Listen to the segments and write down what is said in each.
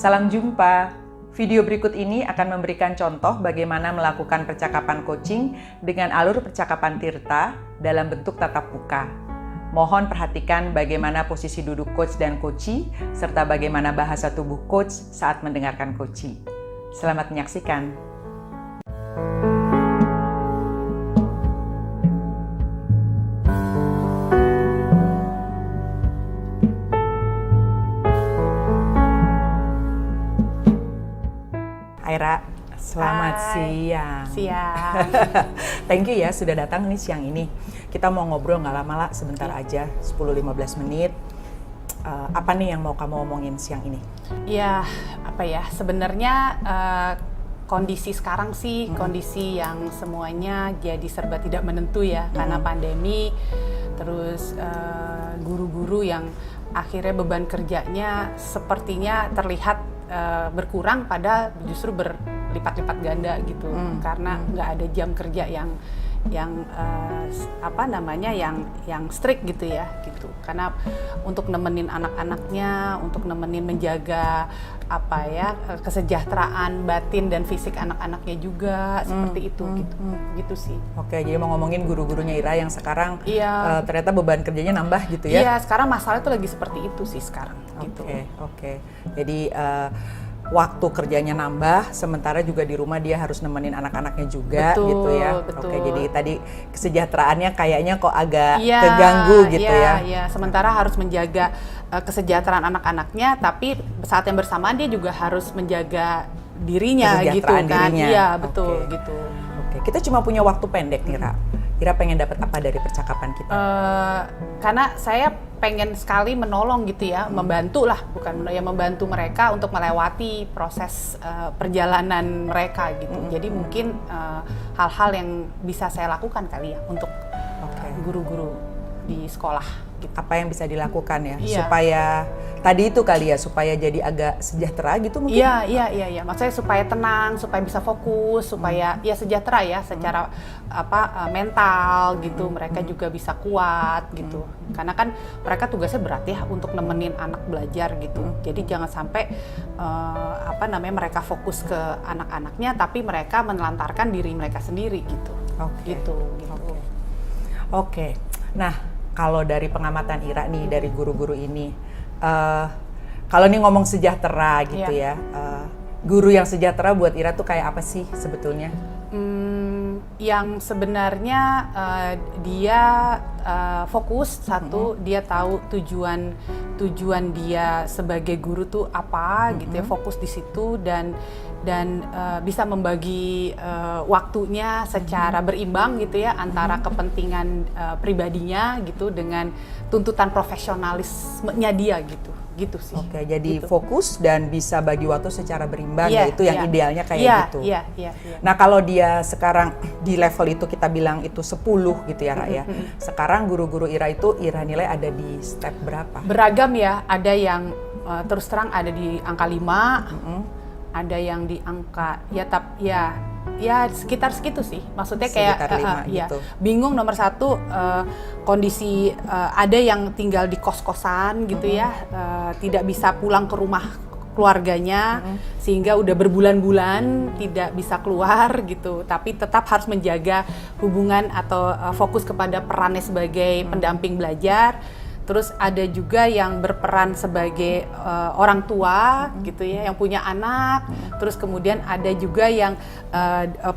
Salam jumpa. Video berikut ini akan memberikan contoh bagaimana melakukan percakapan coaching dengan alur percakapan Tirta dalam bentuk tatap muka. Mohon perhatikan bagaimana posisi duduk coach dan coachee, serta bagaimana bahasa tubuh coach saat mendengarkan coachee. Selamat menyaksikan. Aira, selamat siang. Siang. Thank you ya sudah datang nih siang ini. Kita mau ngobrol nggak lama lah, sebentar aja, 10-15 menit. Apa nih yang mau kamu omongin siang ini? Ya, apa ya, sebenarnya kondisi sekarang sih, kondisi yang semuanya jadi serba tidak menentu ya, karena pandemi, terus guru-guru yang akhirnya beban kerjanya sepertinya terlihat berkurang, pada justru berlipat-lipat ganda gitu, karena nggak ada jam kerja yang strict gitu ya, gitu. Karena untuk nemenin anak-anaknya, untuk nemenin menjaga kesejahteraan batin dan fisik anak-anaknya juga, seperti itu gitu sih. Oke, jadi mau ngomongin guru-gurunya Ira yang sekarang ternyata beban kerjanya nambah gitu ya? Iya, sekarang masalah itu lagi seperti itu sih sekarang. Oke. Jadi waktu kerjanya nambah, sementara juga di rumah dia harus nemenin anak-anaknya juga, betul, gitu ya. Betul. Oke, jadi tadi kesejahteraannya kayaknya kok agak terganggu gitu ya. Iya, sementara harus menjaga kesejahteraan anak-anaknya, tapi saat yang bersamaan dia juga harus menjaga dirinya gitu kan. Iya, betul gitu. Oke, kita cuma punya waktu pendek nih, Ra. Ira pengen dapat apa dari percakapan kita? Karena saya pengen sekali menolong gitu ya, membantu mereka untuk melewati proses perjalanan mereka gitu. Jadi mungkin hal-hal yang bisa saya lakukan kali ya untuk guru-guru di sekolah. Gitu. Apa yang bisa dilakukan ya, Iya. supaya tadi itu kali ya, supaya jadi agak sejahtera gitu mungkin? Iya. Maksudnya supaya tenang, supaya bisa fokus, supaya ya sejahtera ya secara mental gitu. Mereka juga bisa kuat gitu. Karena kan mereka tugasnya berat ya untuk nemenin anak belajar gitu. Jadi jangan sampai mereka fokus ke anak-anaknya, tapi mereka menelantarkan diri mereka sendiri gitu. Oke. Nah, kalau dari pengamatan Ira nih, dari guru-guru ini, kalau nih ngomong sejahtera gitu ya, guru yang sejahtera buat Ira tuh kayak apa sih sebetulnya? Yang sebenarnya dia fokus, satu, dia tahu tujuan dia sebagai guru tuh apa gitu ya, fokus di situ, dan bisa membagi waktunya secara berimbang gitu ya, antara kepentingan pribadinya gitu dengan tuntutan profesionalismenya dia gitu sih. Oke, jadi gitu. fokus dan bisa bagi waktu secara berimbang, itu yang idealnya kayak gitu. Iya. Nah, kalau dia sekarang di level itu kita bilang itu 10 gitu ya, Ra ya. Sekarang guru-guru Ira itu Ira nilai ada di step berapa? Beragam ya, ada yang terus terang ada di angka 5, ada yang di angka ya sekitar segitu sih. Maksudnya kayak gitu. Bingung nomor satu, kondisi ada yang tinggal di kos-kosan gitu ya, tidak bisa pulang ke rumah keluarganya, sehingga udah berbulan-bulan tidak bisa keluar gitu, tapi tetap harus menjaga hubungan atau fokus kepada perannya sebagai pendamping belajar. Terus ada juga yang berperan sebagai orang tua gitu ya, yang punya anak. Terus kemudian ada juga yang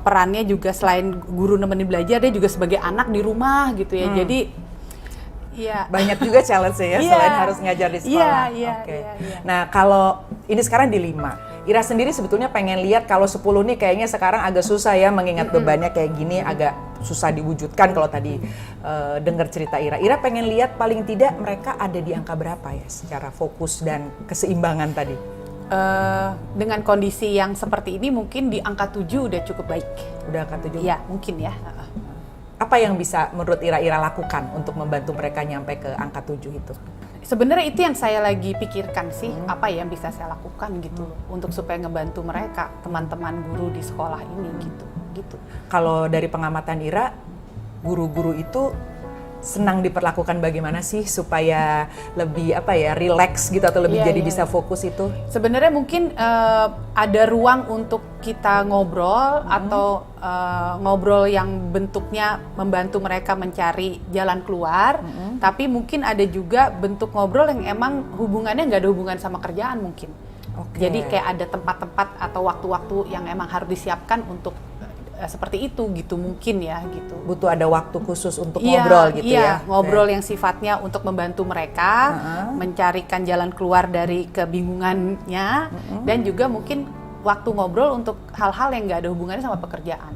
perannya juga selain guru nemenin belajar, dia juga sebagai anak di rumah gitu ya. Jadi banyak juga challenge ya, selain harus ngajar di sekolah. Iya. Nah, kalau ini sekarang di 5. Ira sendiri sebetulnya pengen lihat kalau 10 nih kayaknya sekarang agak susah ya, mengingat bebannya kayak gini, agak susah diwujudkan kalau tadi dengar cerita Ira. Ira pengen lihat paling tidak mereka ada di angka berapa ya secara fokus dan keseimbangan tadi? Dengan kondisi yang seperti ini mungkin di angka 7 udah cukup baik. Udah angka 7? Iya, mungkin ya. Apa yang bisa menurut Ira lakukan untuk membantu mereka nyampe ke angka 7 itu? Sebenarnya itu yang saya lagi pikirkan sih, apa yang bisa saya lakukan gitu untuk supaya ngebantu mereka, teman-teman guru di sekolah ini gitu. Kalau dari pengamatan Ira, guru-guru itu senang diperlakukan bagaimana sih supaya lebih relax gitu atau lebih jadi bisa fokus itu? Sebenarnya mungkin ada ruang untuk kita ngobrol atau ngobrol yang bentuknya membantu mereka mencari jalan keluar, tapi mungkin ada juga bentuk ngobrol yang emang hubungannya nggak ada hubungan sama kerjaan mungkin. Jadi kayak ada tempat-tempat atau waktu-waktu yang emang harus disiapkan untuk seperti itu gitu mungkin ya gitu. Butuh ada waktu khusus untuk ngobrol gitu ya. Ngobrol yang sifatnya untuk membantu mereka mencarikan jalan keluar dari kebingungannya dan juga mungkin waktu ngobrol untuk hal-hal yang nggak ada hubungannya sama pekerjaan.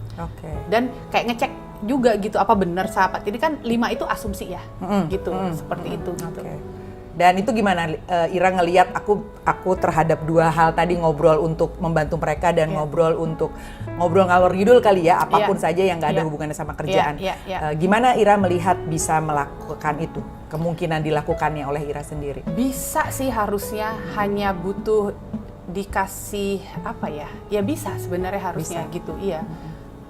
Dan kayak ngecek juga gitu apa benar sahabat. Jadi kan 5 itu asumsi ya, gitu seperti itu. Gitu. Dan itu gimana Ira ngelihat aku terhadap 2 hal tadi, ngobrol untuk membantu mereka dan ngobrol untuk ngobrol ngalor ngidul kali ya, apapun saja yang nggak ada hubungannya sama kerjaan. Gimana Ira melihat bisa melakukan itu? Kemungkinan dilakukannya oleh Ira sendiri? Bisa sih, harusnya hanya butuh dikasih apa ya? Ya bisa sebenarnya harusnya gitu. Iya.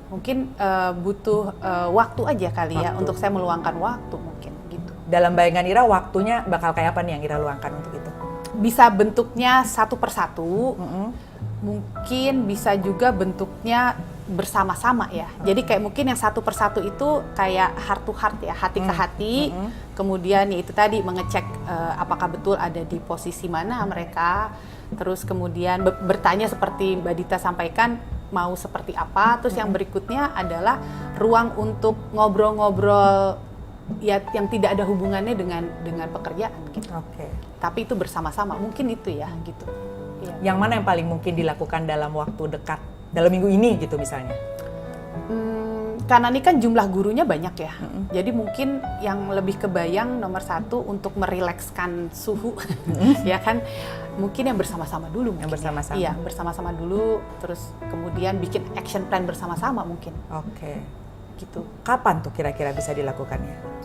Mungkin butuh waktu aja kali ya untuk saya meluangkan waktu mungkin. Dalam bayangan Ira waktunya bakal kayak apa nih yang Ira luangkan untuk itu? Bisa bentuknya satu persatu, mungkin bisa juga bentuknya bersama-sama ya. Jadi kayak mungkin yang satu persatu itu kayak heart to heart ya, hati ke hati. Kemudian ya itu tadi mengecek apakah betul ada di posisi mana mereka. Terus kemudian bertanya seperti Mbak Dita sampaikan, mau seperti apa. Terus yang berikutnya adalah ruang untuk ngobrol-ngobrol ya yang tidak ada hubungannya dengan pekerjaan gitu. Tapi itu bersama-sama, mungkin itu ya gitu. Yang mana yang paling mungkin dilakukan dalam waktu dekat, dalam minggu ini gitu misalnya? Karena ini kan jumlah gurunya banyak ya, jadi mungkin yang lebih kebayang nomor 1 untuk merilekskan suhu, ya kan, mungkin yang bersama-sama dulu. Yang bersama-sama. Iya, bersama-sama dulu, terus kemudian bikin action plan bersama-sama mungkin. Gitu. Kapan tuh kira-kira bisa dilakukannya?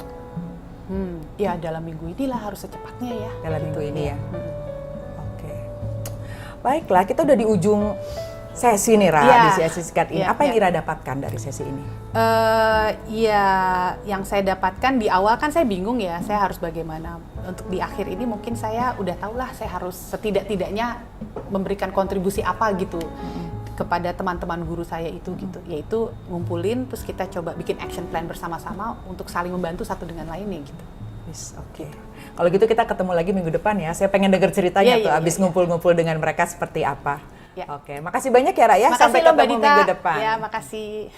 Ya dalam minggu inilah, harus secepatnya ya. Dalam minggu ini ya. Baiklah, kita udah di ujung sesi nih di sesi singkat ini. Apa yang Ira dapatkan dari sesi ini? Yang saya dapatkan di awal kan saya bingung ya, saya harus bagaimana. Untuk di akhir ini mungkin saya udah tahu lah, saya harus setidak-tidaknya memberikan kontribusi apa gitu. Kepada teman-teman guru saya itu gitu, yaitu ngumpulin terus kita coba bikin action plan bersama-sama untuk saling membantu satu dengan lainnya gitu. Kalau gitu kita ketemu lagi minggu depan ya. Saya pengen denger ceritanya abis ngumpul-ngumpul dengan mereka seperti apa. Makasih banyak ya Ra ya. Sampai ketemu minggu depan. Makasih.